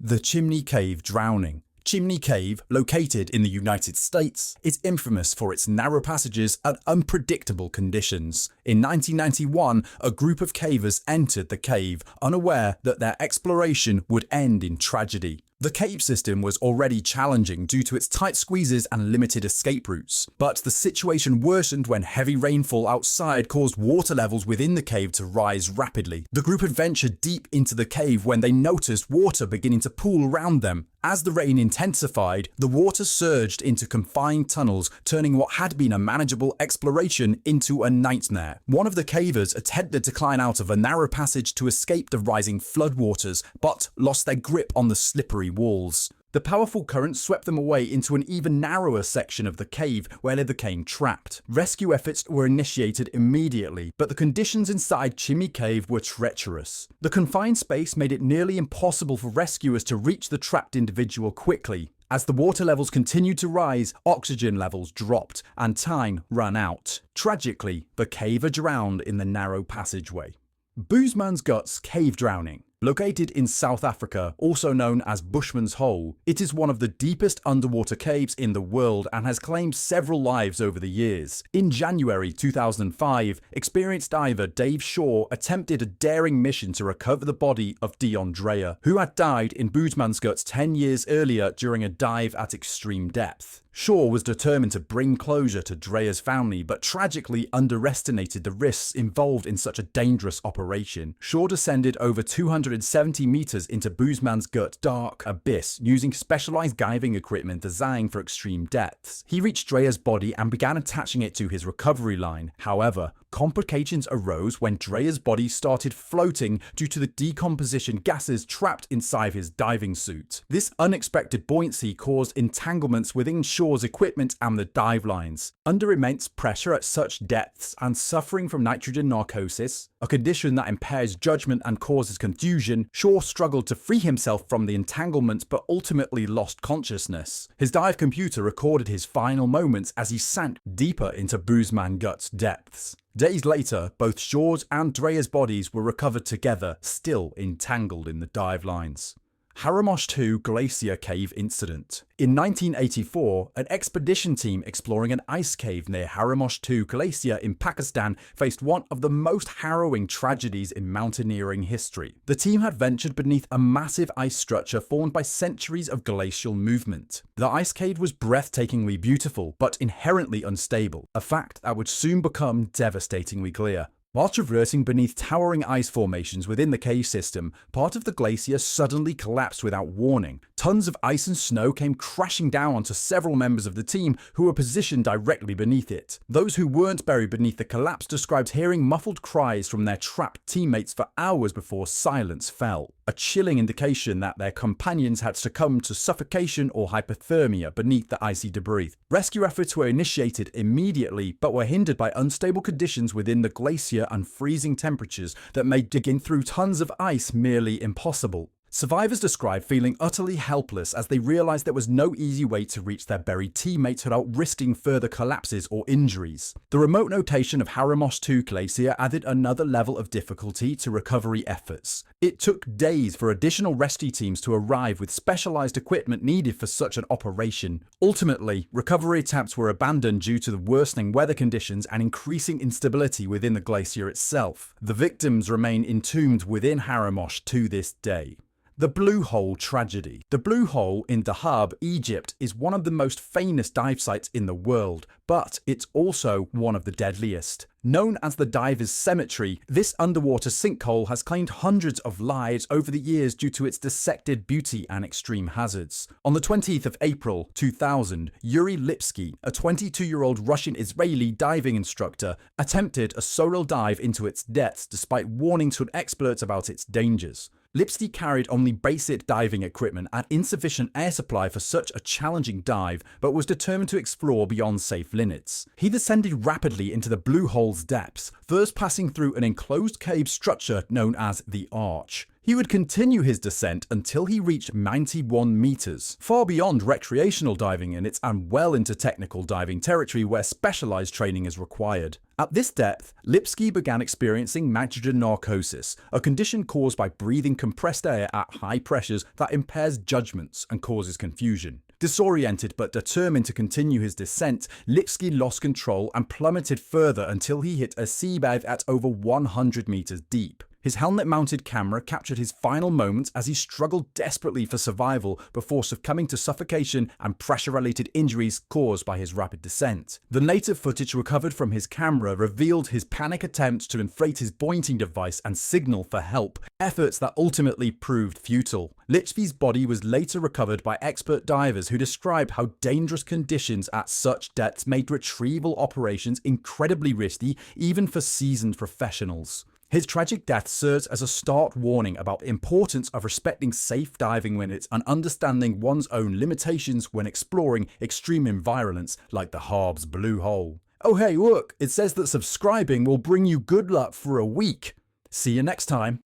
The Chimney Cave Drowning. Chimney Cave, located in the United States, is infamous for its narrow passages and unpredictable conditions. In 1991, a group of cavers entered the cave, unaware that their exploration would end in tragedy. The cave system was already challenging due to its tight squeezes and limited escape routes, but the situation worsened when heavy rainfall outside caused water levels within the cave to rise rapidly. The group had ventured deep into the cave when they noticed water beginning to pool around them. As the rain intensified, the water surged into confined tunnels, turning what had been a manageable exploration into a nightmare. One of the cavers attempted to climb out of a narrow passage to escape the rising floodwaters, but lost their grip on the slippery walls. The powerful current swept them away into an even narrower section of the cave where they became trapped. Rescue efforts were initiated immediately, but the conditions inside Chimney Cave were treacherous. The confined space made it nearly impossible for rescuers to reach the trapped individual quickly. As the water levels continued to rise, oxygen levels dropped and time ran out. Tragically, the caver drowned in the narrow passageway. Boesmangat cave drowning. Located in South Africa, also known as Bushman's Hole, it is one of the deepest underwater caves in the world and has claimed several lives over the years. In January 2005, experienced diver Dave Shaw attempted a daring mission to recover the body of Dion Dreyer, who had died in Boesmangat 10 years earlier during a dive at extreme depth. Shaw was determined to bring closure to Dreyer's family, but tragically underestimated the risks involved in such a dangerous operation. Shaw descended over 270 meters into Boesmangat dark abyss using specialized diving equipment designed for extreme depths. He reached Dreyer's body and began attaching it to his recovery line. However, complications arose when Dreyer's body started floating due to the decomposition gases trapped inside his diving suit. This unexpected buoyancy caused entanglements within Shaw's equipment and the dive lines. Under immense pressure at such depths and suffering from nitrogen narcosis, a condition that impairs judgment and causes confusion, Shaw struggled to free himself from the entanglements but ultimately lost consciousness. His dive computer recorded his final moments as he sank deeper into Boesmangat's depths. Days later, both Shaw's and Dreyer's bodies were recovered together, still entangled in the dive lines. Haramosh II Glacier Cave Incident. In 1984, an expedition team exploring an ice cave near Haramosh II Glacier in Pakistan faced one of the most harrowing tragedies in mountaineering history. The team had ventured beneath a massive ice structure formed by centuries of glacial movement. The ice cave was breathtakingly beautiful, but inherently unstable, a fact that would soon become devastatingly clear. While traversing beneath towering ice formations within the cave system, part of the glacier suddenly collapsed without warning. Tons of ice and snow came crashing down onto several members of the team who were positioned directly beneath it. Those who weren't buried beneath the collapse described hearing muffled cries from their trapped teammates for hours before silence fell, a chilling indication that their companions had succumbed to suffocation or hypothermia beneath the icy debris. Rescue efforts were initiated immediately but were hindered by unstable conditions within the glacier and freezing temperatures that made digging through tons of ice merely impossible. Survivors described feeling utterly helpless as they realized there was no easy way to reach their buried teammates without risking further collapses or injuries. The remote location of Haramosh II Glacier added another level of difficulty to recovery efforts. It took days for additional rescue teams to arrive with specialized equipment needed for such an operation. Ultimately, recovery attempts were abandoned due to the worsening weather conditions and increasing instability within the glacier itself. The victims remain entombed within Haramosh to this day. The Blue Hole Tragedy. The Blue Hole in Dahab, Egypt is one of the most famous dive sites in the world, but it's also one of the deadliest. Known as the Diver's Cemetery, this underwater sinkhole has claimed hundreds of lives over the years due to its dissected beauty and extreme hazards. On the 20th of April 2000, Yuri Lipsky, a 22-year-old Russian-Israeli diving instructor, attempted a solo dive into its depths despite warnings from experts about its dangers. Lipsky carried only basic diving equipment and insufficient air supply for such a challenging dive, but was determined to explore beyond safe limits. He descended rapidly into the Blue Hole's depths, first passing through an enclosed cave structure known as the Arch. He would continue his descent until he reached 91 meters, far beyond recreational diving units and well into technical diving territory where specialized training is required. At this depth, Lipsky began experiencing nitrogen narcosis, a condition caused by breathing compressed air at high pressures that impairs judgments and causes confusion. Disoriented but determined to continue his descent, Lipsky lost control and plummeted further until he hit a seabed at over 100 meters deep. His helmet-mounted camera captured his final moments as he struggled desperately for survival before succumbing to suffocation and pressure-related injuries caused by his rapid descent. The later footage recovered from his camera revealed his panic attempts to inflate his buoyancy device and signal for help, efforts that ultimately proved futile. Lipsky's body was later recovered by expert divers who described how dangerous conditions at such depths made retrieval operations incredibly risky even for seasoned professionals. His tragic death serves as a stark warning about the importance of respecting safe diving limits and understanding one's own limitations when exploring extreme environments like the Harb's Blue Hole. Oh hey look, it says that subscribing will bring you good luck for a week. See you next time.